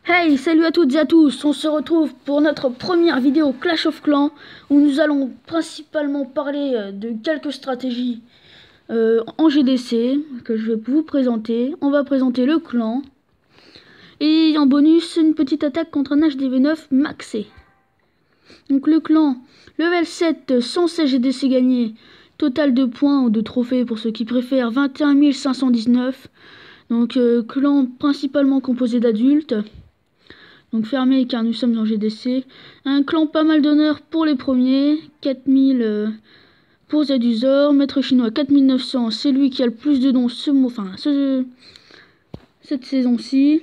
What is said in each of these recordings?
Hey, salut à toutes et à tous, on se retrouve pour notre première vidéo Clash of Clans où nous allons principalement parler de quelques stratégies en GDC que je vais vous présenter. On va présenter le clan et en bonus une petite attaque contre un HDV9 maxé. Donc le clan, level 7, 116 GDC gagnés, total de points ou de trophées pour ceux qui préfèrent 21 519. Donc clan principalement composé d'adultes. Donc fermé car nous sommes en GDC. Un clan pas mal d'honneur pour les premiers. 4000 pour Zaduzor. Maître chinois 4900. C'est lui qui a le plus de dons cette saison-ci.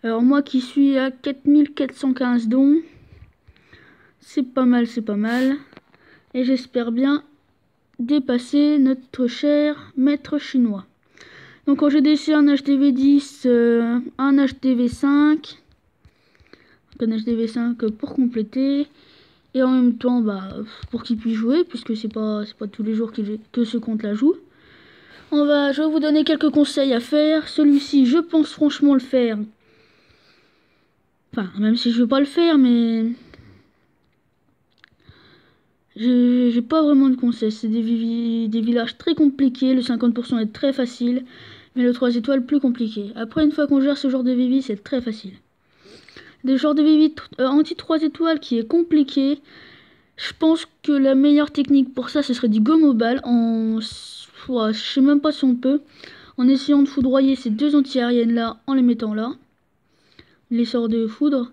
Alors moi qui suis à 4415 dons. C'est pas mal, c'est pas mal. Et j'espère bien dépasser notre cher maître chinois. Donc en GDC un HDV10, un HDV5. Un HDV5 pour compléter et en même temps pour qu'il puisse jouer puisque c'est pas tous les jours que ce compte la joue. Je vais vous donner quelques conseils à faire. Celui-ci je pense franchement le faire, enfin même si je veux pas le faire, mais j'ai pas vraiment de conseils. C'est des villages très compliqués. Le 50% est très facile, mais le 3 étoiles plus compliqué. Après, une fois qu'on gère ce genre de vivi, c'est très facile. Des genres de vivi anti 3 étoiles qui est compliqué. Je pense que la meilleure technique pour ça, ce serait du go-mobile. Je sais même pas si on peut. En essayant de foudroyer ces deux anti-aériennes là, en les mettant là. Les sorts de foudre.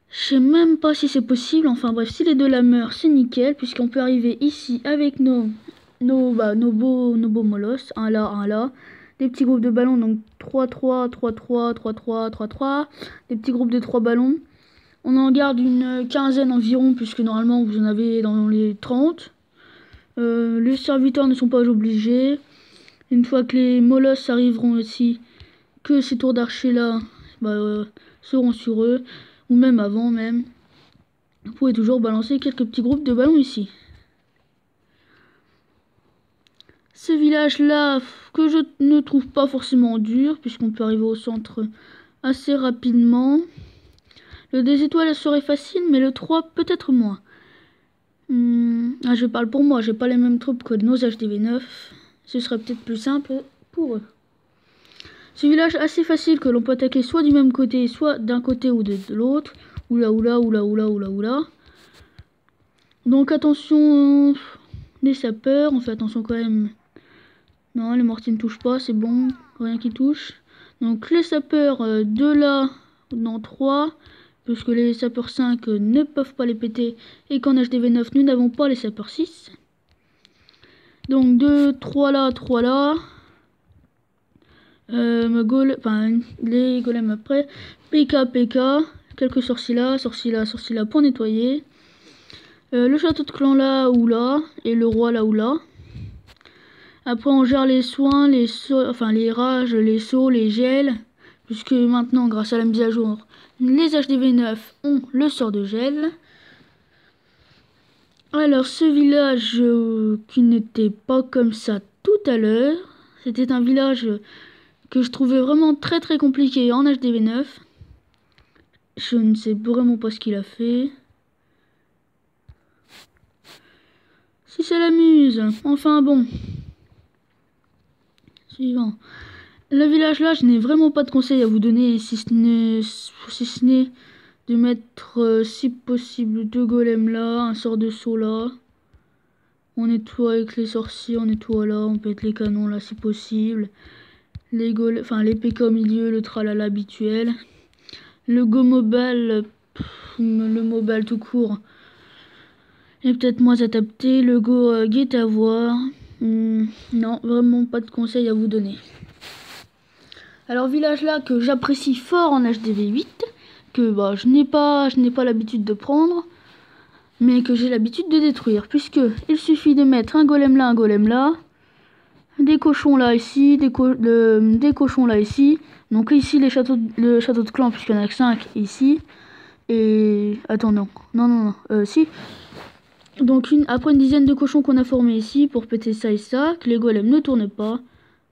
Je sais même pas si c'est possible. Enfin bref, si les deux la meurent, c'est nickel. Puisqu'on peut arriver ici avec nos beaux molosses. Un là. Des petits groupes de ballons, donc 3-3, 3-3, 3-3, 3-3. Des petits groupes de 3 ballons. On en garde une quinzaine environ, puisque normalement vous en avez dans les 30. Les serviteurs ne sont pas obligés. Une fois que les molosses arriveront aussi, que ces tours d'archer là seront sur eux, ou même avant même. Vous pouvez toujours balancer quelques petits groupes de ballons ici. Ce village là que je ne trouve pas forcément dur puisqu'on peut arriver au centre assez rapidement. Le 2 étoiles serait facile, mais le 3 peut-être moins. Je parle pour moi, j'ai pas les mêmes troupes que nos HDV9. Ce serait peut-être plus simple pour eux. Ce village assez facile que l'on peut attaquer soit du même côté, soit d'un côté ou de l'autre. Oula. Donc attention les sapeurs, on fait attention quand même. Non, les mortiers ne touchent pas, c'est bon, rien qui touche. Donc les sapeurs de là dans 3, puisque les sapeurs 5 ne peuvent pas les péter, et qu'en HDV9 nous n'avons pas les sapeurs 6. Donc 2, 3 là, 3 là. Les golems après. PK, quelques sorciers là pour nettoyer. Le château de clan là ou là, et le roi là ou là. Après on gère les soins, les rages, les sauts, les gels. Puisque maintenant, grâce à la mise à jour, les HDV9 ont le sort de gel. Alors ce village qui n'était pas comme ça tout à l'heure. C'était un village que je trouvais vraiment très compliqué en HDV9. Je ne sais vraiment pas ce qu'il a fait. Si ça l'amuse, enfin bon. Suivant. Le village là, je n'ai vraiment pas de conseils à vous donner, si ce n'est de mettre, si possible, 2 golems là, un sort de saut là. On nettoie avec les sorciers, on nettoie là, on pète les canons là si possible. Les PK au milieu, le tralala habituel. Le go mobile, le mobile tout court est peut-être moins adapté. Le go guet à voir. Non, vraiment pas de conseils à vous donner. Alors village là que j'apprécie fort en HDV8, que je n'ai pas l'habitude de prendre, mais que j'ai l'habitude de détruire, puisque il suffit de mettre un golem là, des cochons là ici, des cochons là ici. Donc ici le château de clan, puisqu'il y en a que 5 ici. Et attends, non, si. Donc après une dizaine de cochons qu'on a formés ici pour péter ça et ça, que les golems ne tournent pas.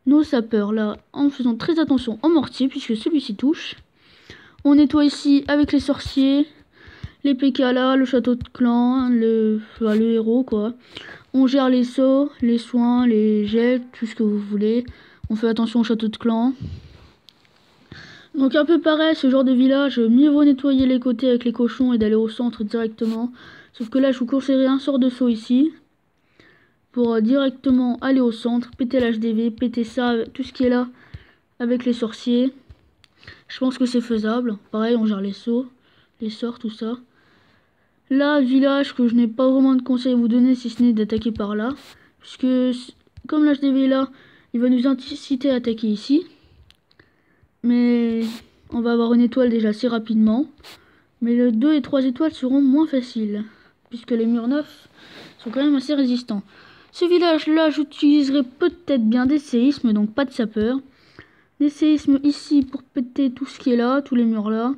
Nos sapeurs là, en faisant très attention au mortier, puisque celui-ci touche. On nettoie ici avec les sorciers, les PK là, le château de clan, le héros quoi. On gère les sauts, les soins, les gels, tout ce que vous voulez. On fait attention au château de clan. Donc un peu pareil, ce genre de village, mieux vaut nettoyer les côtés avec les cochons et d'aller au centre directement. Sauf que là, je vous conseillerais un sort de saut ici. Pour directement aller au centre, péter l'HDV, péter ça, tout ce qui est là, avec les sorciers. Je pense que c'est faisable. Pareil, on gère les sauts, les sorts, tout ça. Là, village que je n'ai pas vraiment de conseils à vous donner, si ce n'est d'attaquer par là. Puisque, comme l'HDV est là, il va nous inciter à attaquer ici. Mais on va avoir une étoile déjà assez rapidement. Mais le 2 et 3 étoiles seront moins faciles. Puisque les murs neufs sont quand même assez résistants. Ce village-là, j'utiliserai peut-être bien des séismes, donc pas de sapeurs. Des séismes ici pour péter tout ce qui est là, tous les murs là.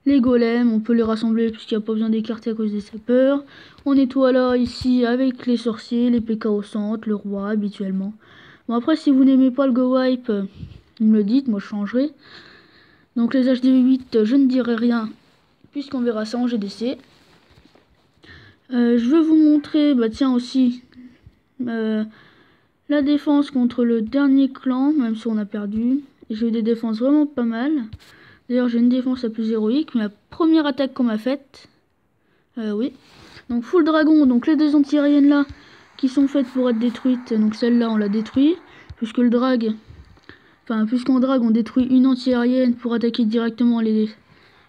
Les golems, on peut les rassembler puisqu'il n'y a pas besoin d'écarter à cause des sapeurs. On nettoie là, ici, avec les sorciers, les PK au centre, le roi, habituellement. Bon, après, si vous n'aimez pas le go wipe, vous me le dites, moi je changerai. Donc les HDV8, je ne dirai rien, puisqu'on verra ça en GDC. Je veux vous montrer, bah tiens aussi, la défense contre le dernier clan, même si on a perdu. J'ai eu des défenses vraiment pas mal. D'ailleurs, j'ai une défense la plus héroïque, mais la première attaque qu'on m'a faite, oui. Donc full dragon, donc les deux anti-aériennes là, qui sont faites pour être détruites, donc celle-là on l'a détruit, puisque le drag, enfin puisqu'en drag on détruit une anti-aérienne pour attaquer directement les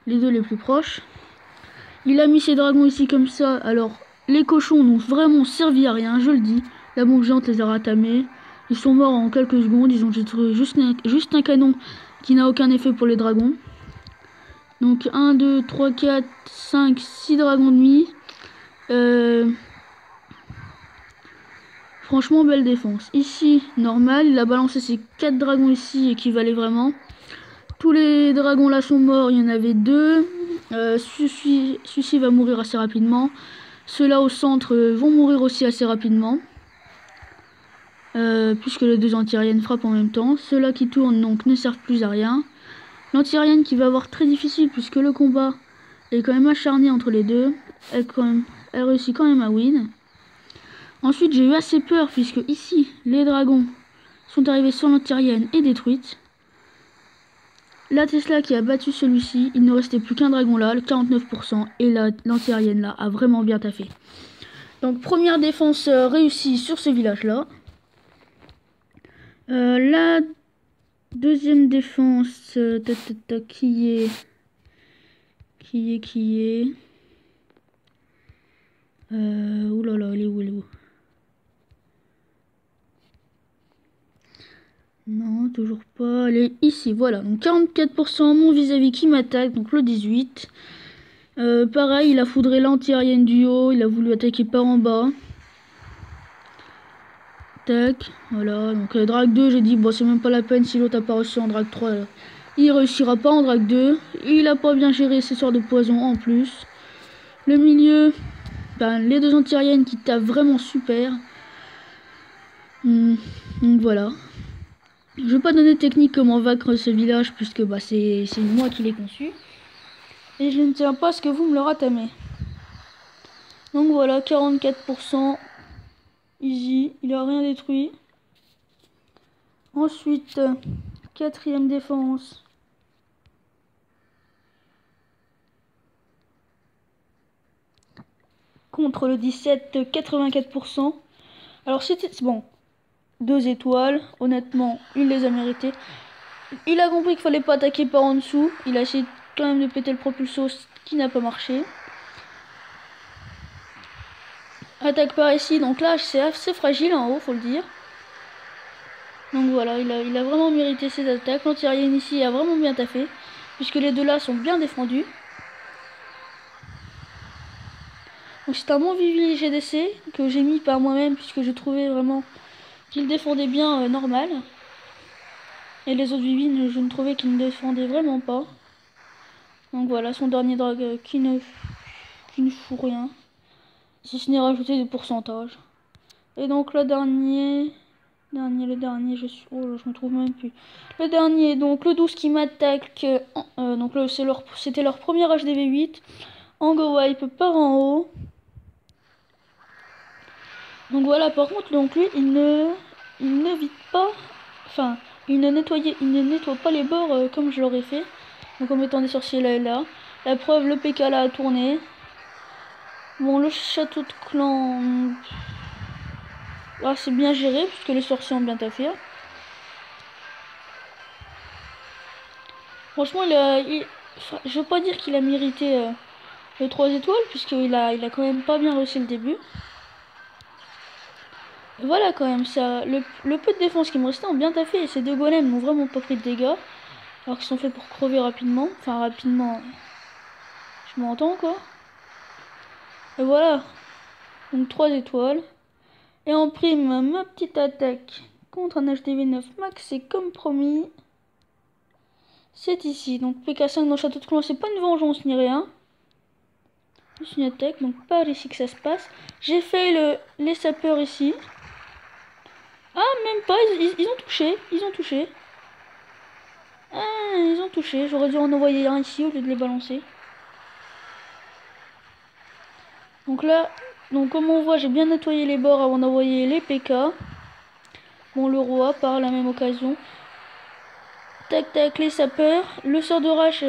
deux les plus proches. Il a mis ses dragons ici comme ça, alors les cochons n'ont vraiment servi à rien, je le dis. La bombe géante les a ratamés, ils sont morts en quelques secondes, ils ont détruit juste un canon qui n'a aucun effet pour les dragons. Donc 1, 2, 3, 4, 5, 6 dragons de nuit. Franchement, belle défense. Ici, normal, il a balancé ses 4 dragons ici qui valaient vraiment. Tous les dragons là sont morts, il y en avait 2. Celui-ci va mourir assez rapidement. Ceux-là au centre vont mourir aussi assez rapidement. Puisque les deux anti-aériennes frappent en même temps. Ceux-là qui tournent donc ne servent plus à rien. L'anti-aérienne qui va avoir très difficile puisque le combat est quand même acharné entre les deux. Elle réussit quand même à win. Ensuite j'ai eu assez peur puisque ici les dragons sont arrivés sur l'anti-aérienne et détruites. La Tesla qui a battu celui-ci, il ne restait plus qu'un dragon là, le 49%, et l'anti-aérienne là a vraiment bien taffé. Donc première défense réussie sur ce village là. La deuxième défense, qui est... Oulala, elle est où? Non, toujours pas. Elle est ici, voilà. Donc 44% mon vis-à-vis qui m'attaque, donc le 18. Pareil, il a foudré l'anti-aérienne du haut, il a voulu attaquer par en bas. Tac, voilà. Donc drag 2, j'ai dit, bon, c'est même pas la peine si l'autre a pas réussi en drag 3. Là. Il réussira pas en drag 2. Il a pas bien géré ses sorts de poison en plus. Le milieu, ben, les deux anti-aériennes qui tapent vraiment super. Donc voilà. Je vais pas donner de technique comment vaincre ce village puisque bah, c'est moi qui l'ai conçu. Et je ne tiens pas à ce que vous me le ratamez. Donc voilà, 44%. Easy, il a rien détruit. Ensuite, quatrième défense. Contre le 17, 84%. Alors c'était bon. 2 étoiles, honnêtement, il les a méritées. Il a compris qu'il fallait pas attaquer par en dessous. Il a essayé quand même de péter le propulsor, ce qui n'a pas marché. Attaque par ici, donc là c'est assez fragile en haut, faut le dire. Donc voilà, il a vraiment mérité ses attaques. L'anti-aérienne ici a vraiment bien taffé, puisque les deux là sont bien défendus. Donc c'est un bon Vivi GDC que j'ai mis par moi-même, puisque je trouvais vraiment qu'il défendait bien normal. Et les autres Vivi, je ne trouvais qu'ils ne défendaient vraiment pas. Donc voilà, son dernier drag qui ne fout rien. Si ce n'est rajouter des pourcentages. Et donc le dernier... Le dernier, oh là, je me trouve même plus. Le dernier, donc le 12 qui m'attaque. Donc c'était leur premier HDV8. Ango Wipe part en haut. Donc voilà, par contre, donc lui, il ne vide pas. Enfin, il ne nettoie pas les bords comme je l'aurais fait. Donc en mettant des sorciers là et là. La preuve, le PK là a tourné. Bon, le château de clan. Ah, c'est bien géré puisque les sorciers ont bien taffé. Franchement, je veux pas dire qu'il a mérité les 3 étoiles puisqu'il a quand même pas bien réussi le début. Voilà quand même, ça, le peu de défense qui me restait ont bien taffé et ces deux golems n'ont vraiment pas pris de dégâts. Alors qu'ils sont faits pour crever rapidement. Enfin rapidement, je m'entends quoi. Et voilà, donc 3 étoiles. Et en prime, ma petite attaque contre un HDV9 max, c'est comme promis. C'est ici, donc PK5 dans le château de clan, c'est pas une vengeance ni rien. Juste une attaque, donc pas ici que ça se passe. J'ai fait les sapeurs ici. Ah, même pas, ils ont touché, Ah, ils ont touché, j'aurais dû en envoyer un ici au lieu de les balancer. Donc là, comme on voit, j'ai bien nettoyé les bords avant d'envoyer les PK. Bon, le roi par la même occasion. Tac tac, les sapeurs. Le sort de rage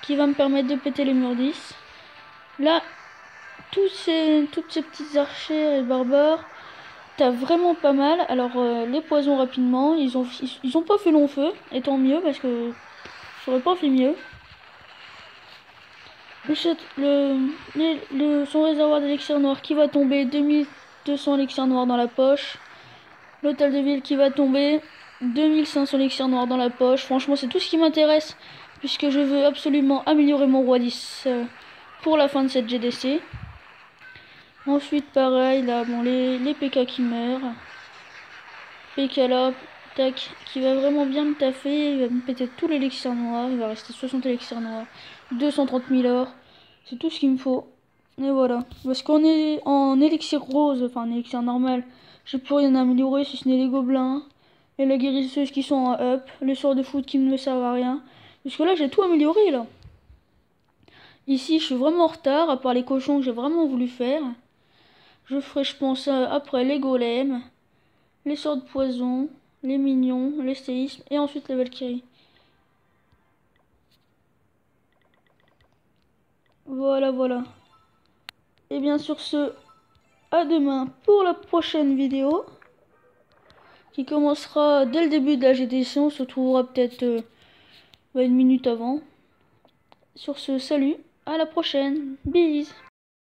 qui va me permettre de péter les murs 10. Là, toutes ces petites archères et barbares, t'as vraiment pas mal. Alors, les poisons rapidement, ils ont pas fait long feu. Et tant mieux parce que j'aurais pas fait mieux. Son réservoir d'élixir noir qui va tomber. 2200 élixirs noirs dans la poche. L'hôtel de ville qui va tomber. 2500 élixirs noirs dans la poche. Franchement, c'est tout ce qui m'intéresse. Puisque je veux absolument améliorer mon roi 10 pour la fin de cette GDC. Ensuite, pareil, là, bon, les PK qui meurent. PK là, tac, qui va vraiment bien me taffer. Il va me péter tout l'élixir noir. Il va rester 60 élixirs noirs. 230 000 or. C'est tout ce qu'il me faut. Et voilà. Parce qu'on est en élixir rose, enfin en élixir normal. Je peux rien améliorer si ce n'est les gobelins. Et la guérisseuse qui sont en up. Les sorts de foot qui ne me servent à rien. Parce que là, j'ai tout amélioré, là. Ici, je suis vraiment en retard, à part les cochons que j'ai vraiment voulu faire. Je ferai, je pense, après les golems, les sorts de poison, les mignons, les séismes, et ensuite les Valkyries. Voilà, voilà. Et bien sur ce, à demain pour la prochaine vidéo, qui commencera dès le début de la GDC. On se retrouvera peut-être une minute avant. Sur ce, salut, à la prochaine, bis.